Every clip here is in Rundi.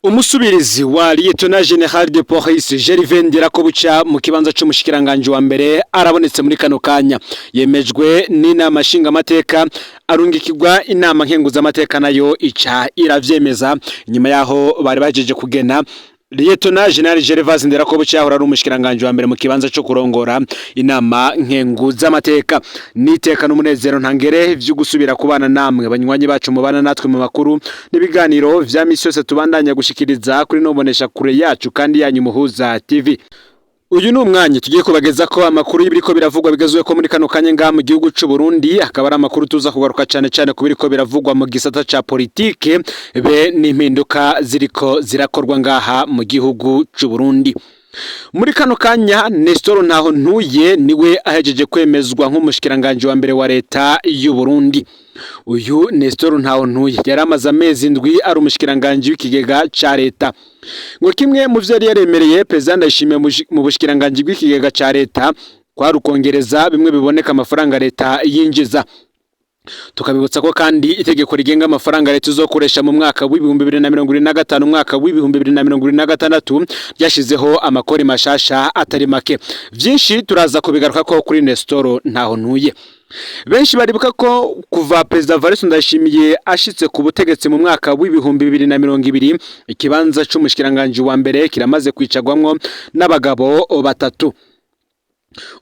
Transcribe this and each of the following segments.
Umusubirizi wa Lieutenant General de Police Gervais Ndirakobuca mu kibanza c'umushikiranganje wa mbere arabonetse muri kano kanya, yemejwe n'inama nshinga amateka arungikirwa inama nkenguza amateka nayo ica iravyemeza. Inyuma yaho bari bajeje kugena Lieutenant General Gervais Ndirakobuca yahora ari umushikiranganje wa mbere mu kibanza cyo kurongora inama nkenguza amateka. Niteka n'umunezero ntangere vyo gusubira kubana namwe banywanyi bacu mubana natwe mu makuru n'ibiganiro vya misi yose tubandanya gushikiriza kuri nobonesha kure yacu kandi yanyu Muhuza TV. Uyu ni umwanya tugiye kubageza ko amakuru y'ibiriko biravugwa bigezwe ko muri kano kanya ngaha mu gihugu c'u Burundi, akaba ari amakuru tuza kugaruka cyane ku biriko biravugwa mu gisata ca politike be n'impinduka ziriko zirakorwa ngaha mu gihugu c'u Burundi. Muri kano kanya Nestor Ntahontuye niwe ahejeje kwemezwa nk'umushikiranganje wa mbere wa leta y'u Burundi. Uyu Nestor Ntahontuye yari amaze amezi indwi ari umushikiranganje w'ikigega ca leta. Ngo kimwe mu vyo yari yaremereye President Ndayishimiye mu bushikiranganje bw'ikigega ca leta kwari ukongereza bimwe biboneka amafaranga leta yinjiza. Tukabibutsa ko kandi itegeko rigenga amafaranga leta izokoresha mu mwaka w'ibihumbi 2025 umwaka w'ibihumbi 2026 ryashizeho amakori mashasha atari make. Vyinshi turaza kubigaruka ko kuri Nestor Ntahontuye. Benshi baribuka ko kuva President Evariste Ndayishimiye ashitse ku butegetsi mu mwaka w'ibihumbi 2020 ikibanza c'umushikiranganje wa mbere kiramaze kwicagwamwo n'abagabo batatu.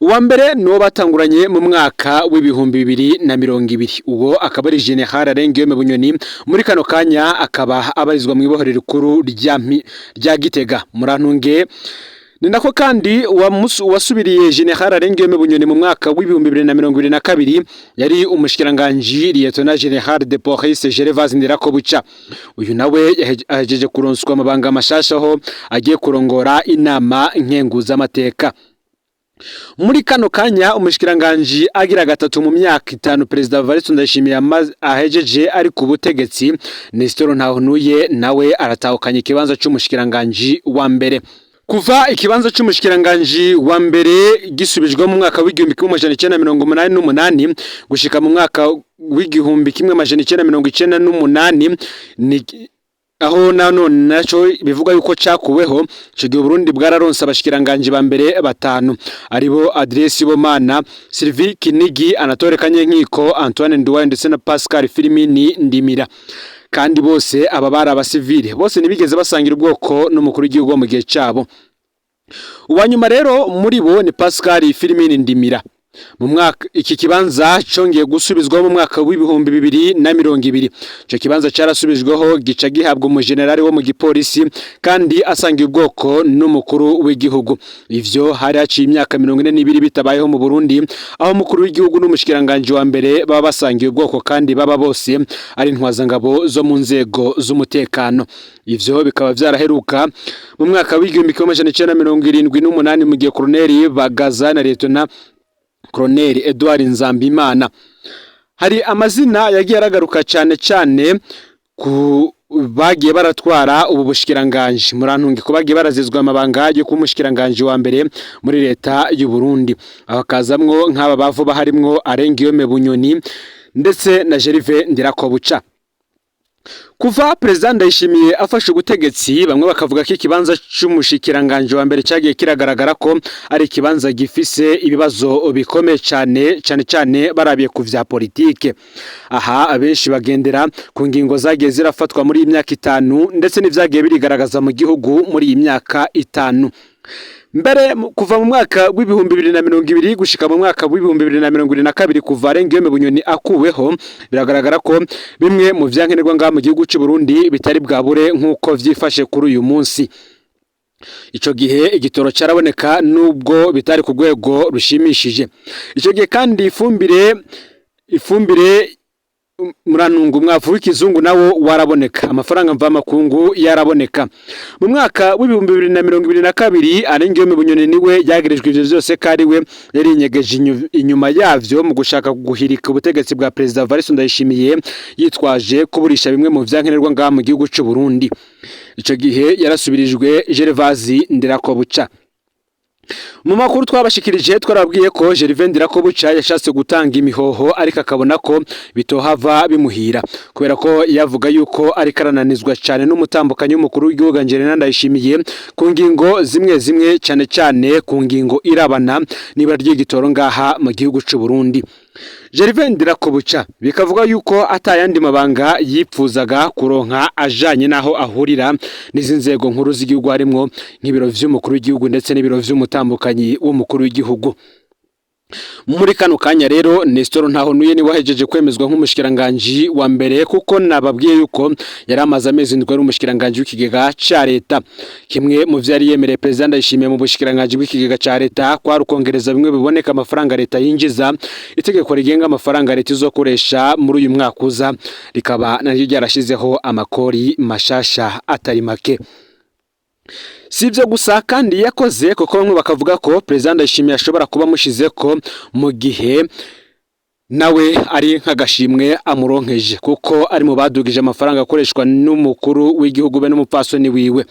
Uwa mbere nuwo batanguranye mu mwaka w'ibihumbi 2020, uwo akaba ari General Arenguiyome Bunyoni. Muri kano kanya akaba abarizwa mu ibohero rikuru rya Gitega Murantunge. Ni nako kandi wasubiriye General Arenguiyome Bunyoni mu mwaka w'ibihumbi 2022 yari umushikiranganje Lieutenant General de Police Gervais Ndirakobuca. Uyu nawe yahejeje kuronswa amabanga mashasha ho agiye kurongora inama nkenguza amateka. Muri kano kanya umushikiranganje agira gatatu mu myaka 5 President Evariste Ndayishimiye ahejeje ari ku butegetsi. Nestor Ntahontuye nawe aratahukanye ikibanza c'umushikiranganje wa mbere. Kuva ikibanza c'umushikiranganje wa mbere gisubijwe mu mwaka w'igihumbi 1988 gushika mu mwaka w'igihumbi 1998 aho nanone naco bivuga yuko cakuweho cyo Burundi bwararonse abashikiranganje ba mbere batanu aribo Adresse Bomana, Sylvie Kinigi, Anatole Kanyenkiko, Antoine Nduwayo ndetse na Pascal Filimini Ndimira. Kandi bose aba bari abasivile, bose nibigeze basangira ubwoko n'umukuru w'igihugu mu gihe cabo. Uwanyuma rero muri bo ni Pascal Filimini Ndimira. Mu mwaka iki kibanza congeye gusubizwa mu mwaka w'ibihumbi 2020. Cyo kibanza carasubijweho gica gihabwa mu general wo mu gipolisi kandi asangiye ubwoko n'umukuru w'igihugu. Ivyo hari haciye imyaka 42 bitabayeho mu Burundi, aho umukuru w'igihugu n'umushikiranganje wa mbere baba basangiye ubwoko kandi baba bose ari intwazangabo zo mu nzego z'umutekano. Ivyo bikaba vyaraheruka mu mwaka w'igihumbi 1978 mu gihe Colonel Bagaza na Lieutenant Colonel Edouard Nzambimana. Hari amazina yagiye aragaruka cyane ku bagiye baratwara ubu bushikiranganje. Murantunge ko bagiye barazizwa amabanga yo kumushikiranganje wa mbere muri leta y'u Burundi. Abakazamwo nk'aba bavuba harimwo Arenguiyome Bunyoni ndetse na Gervais Ndirakobuca. Kuva President Ndayishimiye afashe ubutegetsi, bamwe bakavuga ko ikibanza c'umushikiranganje wa mbere cyagiye kiragaragara ko ari ikibanza gifise ibibazo bikomeye cyane barabiye ku vya politike. Aha abenshi bagendera ku ngingo zagiye zirafatwa muri iyi myaka 5 ndetse n'ivyagiye birigaragaza mu gihugu muri iyi myaka 5. Mbere kuva mu mwaka w'ibihumbi 2020 gushika mu mwaka w'ibihumbi 2022 kuva Arenguiyome Bunyoni akuweho, biragaragara ko bimwe mu vyankenerwa ngaha mu gihugu c'u Burundi bitari bwabure nk'uko vyifashe kuri uyu munsi. Ico gihe igitoro caraboneka nubwo bitari ku rwego rushimishije. Ico gihe kandi ifumbire Murantungu umwavu w'ikizungu nawo waraboneka, amafaranga mva makungu yaraboneka. Mu mwaka w'ibihumbi 2022 Arenguiyome Bunyoni niwe yagirijwe ivyo vyose kandi we yari inyegeje inyuma yavyo mu gushaka guhirika ubutegetsi bwa President Evariste Ndayishimiye yitwaje kuburisha bimwe mu vyankenerwa ngaha mu gihugu c'u Burundi. Ico gihe yarasubirijwe Gervais Ndirakobuca. Mu makuru twabashikirije twarabwiye ko Gervais Ndirakobuca yashatse gutanga imihoho ariko akabona ko bitohava bimuhira kubera ko yavuga yuko ari karananizwa cyane n'umutambukanyi w'umukuru w'igihugu Angelina Ndayishimiye ku ngingo zimwe cyane cyane ku ngingo irabana niba ry'igitoro ngaha mu gihugu cy'u Burundi. Gervais Ndirakobuca bikavuga yuko atayandi mabanga yipfuzaga kuronka ajanye naho ahurira n'izi nzego nkuru z'igihugu harimo nk'ibiro vy'umukuru w'igihugu ndetse n'ibiro vy'umutambukanyi w'umukuru w'igihugu. Muri kano kanya rero Nestor Ntahonuye ni wahejeje kwemezwa nk'umushikiranganje wa mbere kuko nababwiye yuko yari amaze amezi ndwi ari umushikiranganje w'ikigega ca leta. Kimwe mu vyari yemereye president Ndayishimiye mu bushikiranganje bw'ikigega ca leta kwa rukongereza bimwe biboneka amafaranga leta yinjiza, itegeko rigenga amafaranga leta izokoresha muri uyu mwaka uza rikaba naryo ryarashizeho amakori mashasha atari make. Sivyo gusa kandi yakoze kuko bamwe bakavuga ko president Ndayishimiye ashobora kuba mushize ko mu gihe nawe ari nk'agashimwe amuronkeje kuko ari mu badugije amafaranga akoreshwa n'umukuru w'igihugu be n'umupfasoni wiwe.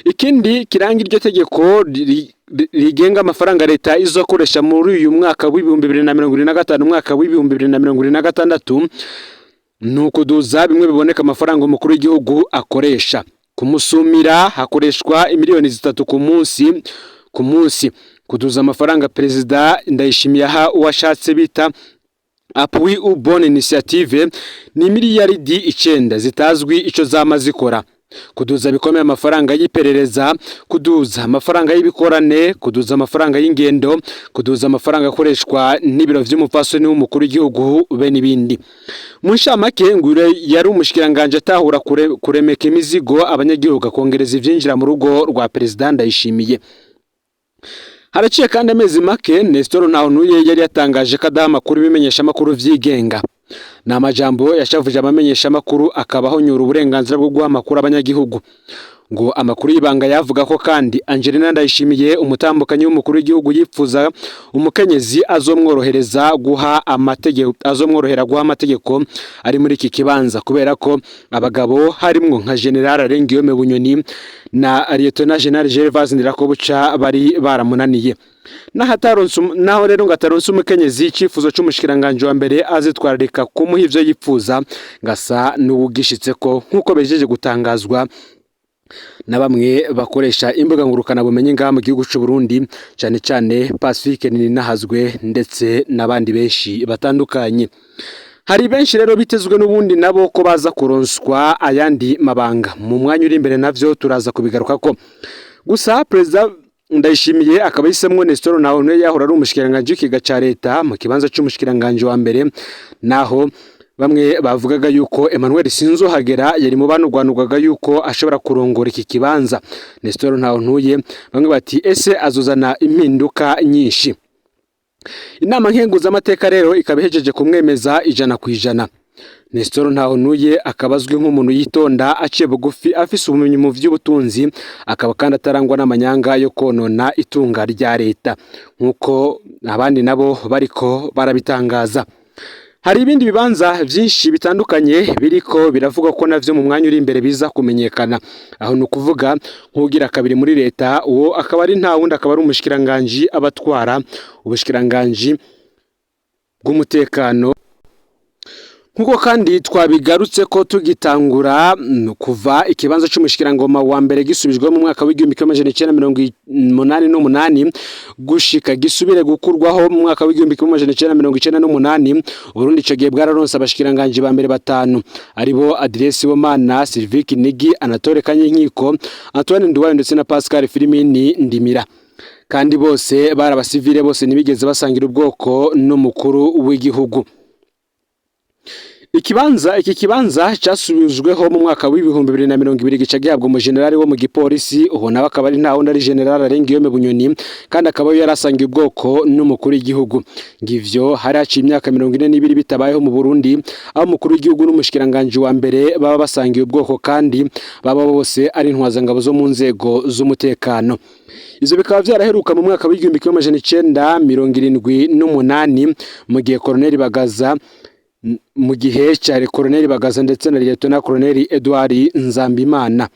Ikindi kiranga iryo tegeko rigenga amafaranga leta izokoresha muri uyu mwaka w'ibihumbi 2025 umwaka w'ibihumbi 2026 nukuduza bimwe biboneka amafaranga umukuru w'igihugu akoresha. Kumusumira hakoreshwa imiliyoni 3 ku munsi kuduza amafaranga president Ndayishimiye aha uwashatse bita appui ou bonne initiative ni miliyaridi 9 zitazwi ico zamazikora. Kuduza bikomeye amafaranga y'iperereza, kuduza amafaranga y'ibikorane, kuduza amafaranga y'ingendo, kuduza amafaranga akoreshwa n'ibiro vy'umupfasoni w'umukuru w'igihugu be n'ibindi. Mu nshamake ngure yari umushikiranganje atahura kuremeka imizigo abanyagihugu kongereza ivyinjira mu rugo rwa president Ndayishimiye. Haraciye kandi amezi make Nestor Ntahonuye yari yatangaje ko adaha amakuru bimenyesha amakuru vyigenga. Na majambo yashavuje abamenyesha amakuru akabaho nyura uburenganzira bwo guha amakuru abanyagihugu. Ngo amakuru y'ibanga yavuga ko kandi Angelina Ndayishimiye umutambukanyi w'umukuru w'igihugu yipfuza umukenyezi azomworohereza guha amategeko ari muri iki kibanza kubera ko abagabo harimwo nka General Arengiyome Bunyoni na Lieutenant General Gervais Ndirakobuca bari baramunaniye. Naho rero ngataronse umukenyezi icifuzo c'umushikiranganje wa mbere azitwararika kumuha ivyo yipfuza ngasa n'ubugishitse ko nkuko bejeje gutangazwa na bamwe bakoresha imbuga ngurukana bumenyi ngaha mu gihugu cy'u Burundi cyane cyane Pacifique Ninahazwe ndetse nabandi benshi batandukanye. Hari benshi rero bitezwe n'ubundi nabo ko baza kuronswa ayandi mabanga mu mwanya uri imbere navyo turaza kubigaruka ko. Gusa president Ndayishimiye akaba yisemwe Nestor Ntahonuye yahora ari umushikiranganje w'ikigega ca leta mu kibanza c'umushikiranganje wa mbere, naho bamwe bavugaga yuko Emmanuel Sinzohagera yari mu banurwanurwaga yuko ashobora kurongora iki kibanza. Nestor Ntahonuye bamwe bati ese azozana impinduka nyinshi. Inama nkenguza amateka rero ikabihejeje kumwemeza 100%. Nestor Ntahonuye akabazwi nk'umuntu yitonda aciye bugufi afise ubumenyi mu vy'ubutunzi akaba kandi atarangwa n'amanyanga yo konona itunga rya leta nkuko abandi nabo bariko barabitangaza. Hari ibindi bibanza vyinshi bitandukanye biriko biravuga ko navyo mu mwanya uri imbere biza kumenyekana. Aho nukuvuga nk'ugira kabiri muri leta uwo akaba ari nta wundi akaba ari umushikiranganje abatwara ubushikiranganje bw'umutekano. Nkuko kandi twabigarutse ko tugitangura kuva ikibanza c'umushikirangoma wa mbere gisubijwe mu mwaka w'1988 gushika gisubire gukurwaho mu mwaka w'1998 Burundi ico gihe bwararonse abashikiranganje ba mbere batanu aribo Adresse Bomana, Sylvie Kinigi, Anatole Kanyinkiko, Antoine Nduwayo ndetse na Pascal Filimini Ndimira. Kandi bose barabasivile bose nibigeze basangira ubwoko n'umukuru w'igihugu. Iki kibanza cyasubijweho mu mwaka w'ibihumbi 2020 gica gihabwa mu generali wo mu gipolisi ubona bakaba ari ntaho ndari General Arengiyome Bunyoni kandi akaba yarasangiye ubwoko n'umukuru w'igihugu. Ngivyo hari haciye imyaka 42 bitabayeho mu Burundi aho umukuru w'igihugu n'umushikiranganje wa mbere baba basangiye ubwoko kandi baba bose ari intwaza ngabo zo mu nzego z'umutekano. Izo bikaba vyaraheruka mu mwaka w'1978 mu gihe Colonel Bagaza mu gihe cyari Colonel Bagaza ndetse na Lieutenant Colonel Edouard Nzambimana.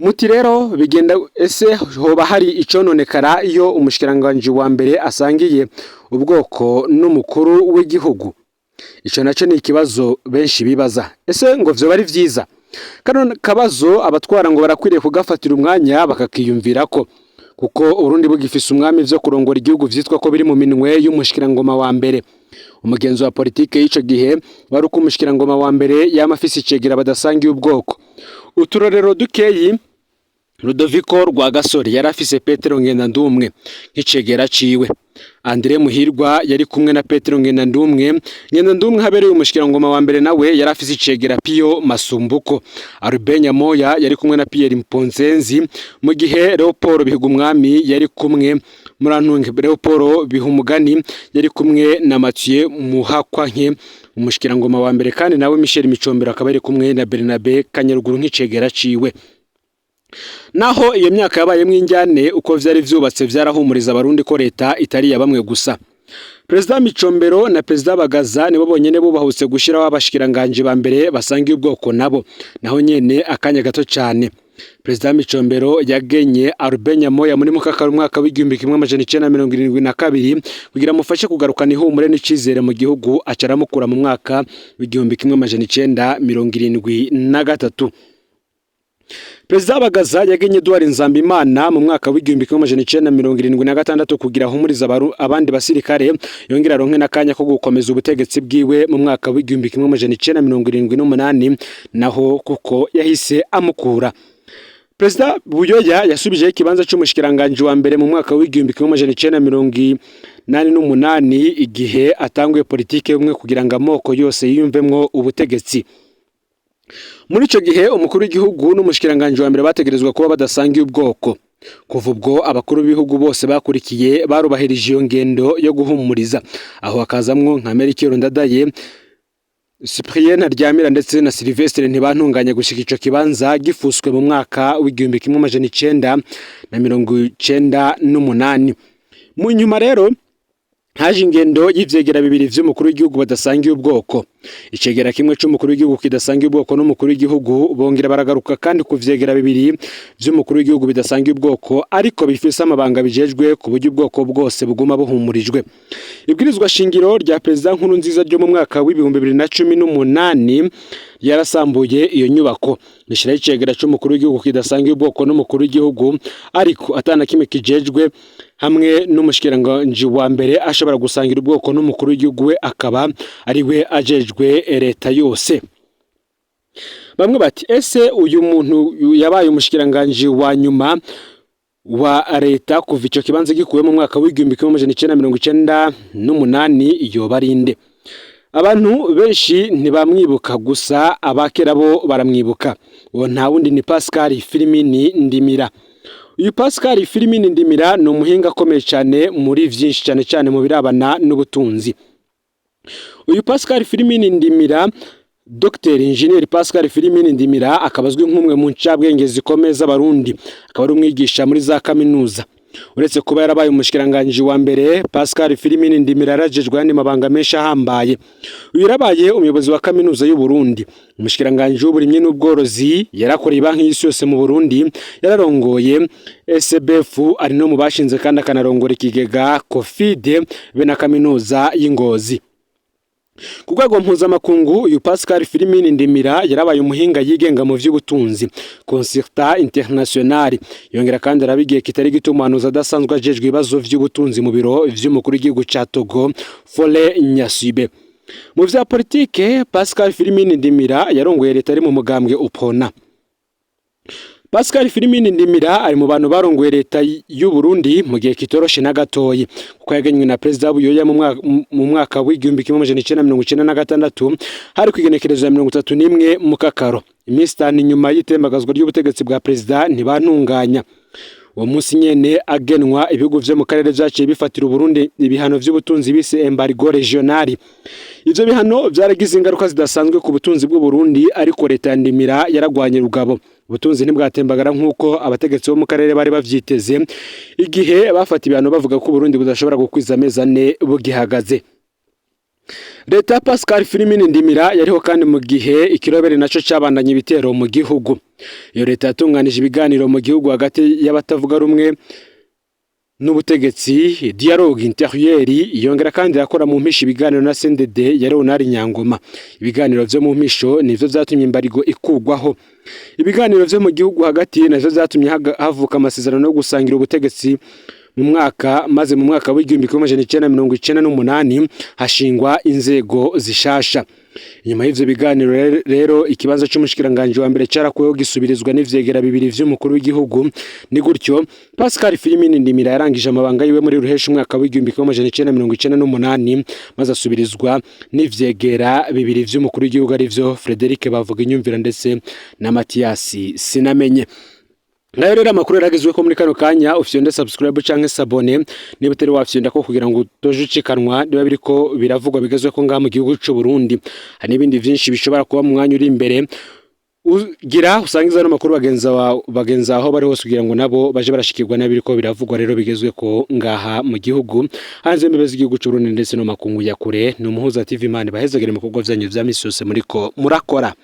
muti rero bigenda ese hoba hari icononekara iyo umushikiranganje wa mbere asangiye ubwoko n'umukuru w'igihugu? Ico naco ni ikibazo benshi bibaza. Ese ngo vyo bari vyiza? Kano kabazo abatwara ngo barakwiriye kugafatira umwanya bakakiyumvirako, kuko Urundi bugifise umwami vyo kurongora igihugu vyitwa ko biri mu minwe y'umushikirangoma wa mbere. Umugenzo wa politike y'ico gihe wari uko umushikirangoma wa mbere yamafise icegera badasangiye ubwoko. Uturorero dukeyi, Rudoviko Rwagasore yari afise Petero Ngendandumwe nk'icegera ciwe. Andre Muhirwa yari kumwe na Petero Ngendandumwe. Ngendandumwe habereye umushikirangoma wa mbere nawe yari afise icegera Pio Masumbuko. Arubenya Moya yari kumwe na Pierre Mponzenzi, mu gihe Leopold Bihugumwami yari kumwe Murantunge Leopold Bihumugani yari kumwe na Mathieu Muhakwanke umushikirangoma wa mbere, kandi nawe Michel Micombero akaba yari kumwe na Bernabe Kanyaruguru nk'icegera ciwe. Naho iyo myaka yabayemwe injyane uko vyari vyubatse vyarahumuriza abarundi ko leta itari ya bamwe gusa. Perezida Micombero na Perezida Bagaza nibo bonyene bubahutse gushiraho abashikiranganje ba mbere basangiye ubwoko nabo, naho nyene akanya gato cyane. Perezida Micombero yagenye Arubenya Moya muri mukaka umwaka w'1972 kugira mufashe kugarukana ihumure n'icizere mu gihugu, acaramukura mu mwaka w'1973. Perezida Bagaza yagenye Edouard Nzambimana mu mwaka w'1976 kugira humuriza abandi basirikare, yongera ronke nakanya ko gukomeza ubutegetsi bwiwe mu mwaka w'1978 naho kuko yahise amukura. Perezida Buyoya yasubije ikibanza cy'umushikiranganje wa mbere mu mwaka w'1988 igihe atanguye politike umwe kugira ngo amoko yose yiyumvemwo ubutegetsi. Muri ico gihe umukuru w'igihugu n'umushikiranganje wa mbere bategerezwa kuba badasangiye ubwoko. Kuva ubwo abakuru b'ibihugu bose bakurikiye barubahirije iyo ngendo yo guhumuriza, aho akazamwo nka Melchior Ndadaye, Cyprien Ntaryamira ndetse na Sylvestre Ntibantunganya gushika ico kibanza gifuswe mu mwaka w'1998. Mu nyuma rero haje ingendo y'ivyegera bibiri vy'umukuru w'igihugu badasangiye ubwoko. Icegera kimwe c'umukuru w'igihugu kidasangiye ubwoko n'umukuru w'igihugu bongera baragaruka kandi ku vyegera bibiri vy'umukuru w'igihugu bidasangiye ubwoko, ariko bifise amabanga bijejwe ku buryo ubwoko bwose buguma buhumurijwe. Ibwirizwa shingiro rya Perezida Nkurunziza ryo mu mwaka w'2018 yarasambuye iyo nyubako, nishiraho icegera c'umukuru w'igihugu kidasangiye ubwoko n'umukuru w'igihugu, ariko atana kimwe kijejwe hamwe n'umushikiranganje wa mbere ashobora gusangira ubwoko n'umukuru w'igihugu we akaba ari we ajejwe leta yose. Bamwe bati ese uyu muntu yabaye umushikiranganje wa nyuma wa leta kuva ico kibanza gikuwe mu mwaka w'1998 yoba arinde? Abantu benshi ntibamwibuka, gusa abakera bo baramwibuka. Uwo nta wundi ni Pascal Filimini Ndimira. Uyu Pascal Filimini Ndimira ni umuhinga akomeye cyane muri vyinshi, cyane cyane mu birabana n'ubutunzi. Uyu Pascal Filimini Ndimira, Dr. Engineer Pascal Filimini Ndimira akabazwi nk'umwe mu ncabwenge zikomeye z'abarundi, akaba ari umwigisha muri za kaminuza. Uretse kuba yarabaye umushikiranganje wa mbere, Pascal Filimini Ndimira yarajejwe yandi mabanga menshi ahambaye. Uyu yarabaye umuyobozi wa kaminuza y'u Burundi, umushikiranganje w'uburimyi n'ubworozi, yarakoreye banki y'isi yose mu Burundi, yararongoye SBF, ari no mu bashinze kandi akanarongora ikigega Cofide be na kaminuza y'Ingozi. Ku rwego mpuzamakungu, uyu Pascal Filimini Ndimira yarabaye umuhinga yigenga mu vy'ubutunzi, consultant international. Yongera kandi arabigiye kitari gitumanuza adasanzwe ajejwe ibibazo vy'ubutunzi mu biro vy'umukuru w'igihugu ca Togo, Fole Nyasibe. Mu vya politike, Pascal Filimini Ndimira yarongoye leta ari mu mugambwe UPRONA. Pascal Filimini Ndimira ari mu bantu barongoye leta y'u Burundi mu gihe kitoroshe na gatoyi, kuko yagenywe na Perezida Buyoya mu mwaka w'1996 hari kwigenekerezo ya 31 mu Kakaro, iminsi 5 nyuma y'itembagazwa ry'ubutegetsi bwa Perezida Ntibantunganya. Uwo munsi nyene agenwa ibihugu vyo mu karere vyaciye bifatira Burundi ibihano vy'ubutunzi bise embargo regional. Ivyo bihano vyaragize ingaruka zidasanzwe ku butunzi bw'u Burundi, ariko leta ya Ndimira yaragwanye rugabo. Ubutunzi ntibwatembagara nk'uko abategetsi bo mu karere bari bavyiteze, igihe bafata ibihano bavuga ko Burundi budashobora gukwiza amezi 4 bugihagaze. Leta Pascal Filimini Ndimira yariho kandi mu gihe ikirobere naco cabandanye ibitero mu gihugu. iyo leta yatunganije ibiganiro mu gihugu hagati y'abatavuga rumwe n'ubutegetsi dialogue intérieure, yongera kandi yakora mu mpisho ibiganiro na CNDD ya Leonard Nyangoma. Ibiganiro vyo mu mpisho nivyo vyatumye imbarigo ikugwaho. Ibiganiro vyo mu gihugu hagati navyo vyatumye havuka amasezerano yo gusangira ubutegetsi mu mwaka w'igihumbi kimwe amajana icenda na mirongo icenda n'umunani hashingwa inzego zishasha. Inyuma y'ivyo biganiro rero ikibanza c'umushikiranganje wa mbere carakuweho gisubirizwa n'ivyegera bibiri vy'umukuru w'igihugu. Ni gutyo Pascal Filimini Ndimira yarangije amabanga yiwe muri ruhesha umwaka w'igihumbi kimwe amajana icenda na mirongo icenda n'umunani maze asubirizwa n'ivyegera bibiri vy'umukuru w'igihugu arivyo Frederic Bavuginyumvira ndetse na Mathias Sinamenye. Nayo rero amakuru yaragezwe ko muri kano kanya ufyonde subscribe canke sabone niba utari wafyonda ko kugira ngo utoje ucikanwa niba biriko biravugwa bigezwe ko ngaha mu gihugu c'u Burundi. Hari n'ibindi vyinshi bishobora kuba mu mwanya uri imbere. Ugira usangiza no makuru bagenza aho bari hose kugira ngo nabo baje barashikirwa n'abiriko biravugwa rero bigezwe ko ngaha mu gihugu hanze mbebezi igihugu c'u Burundi ndetse no makungu ya kure. No Muhuza TV Imana bahezagire mu bikorwa vyanyu vya misi yose muriko murakora.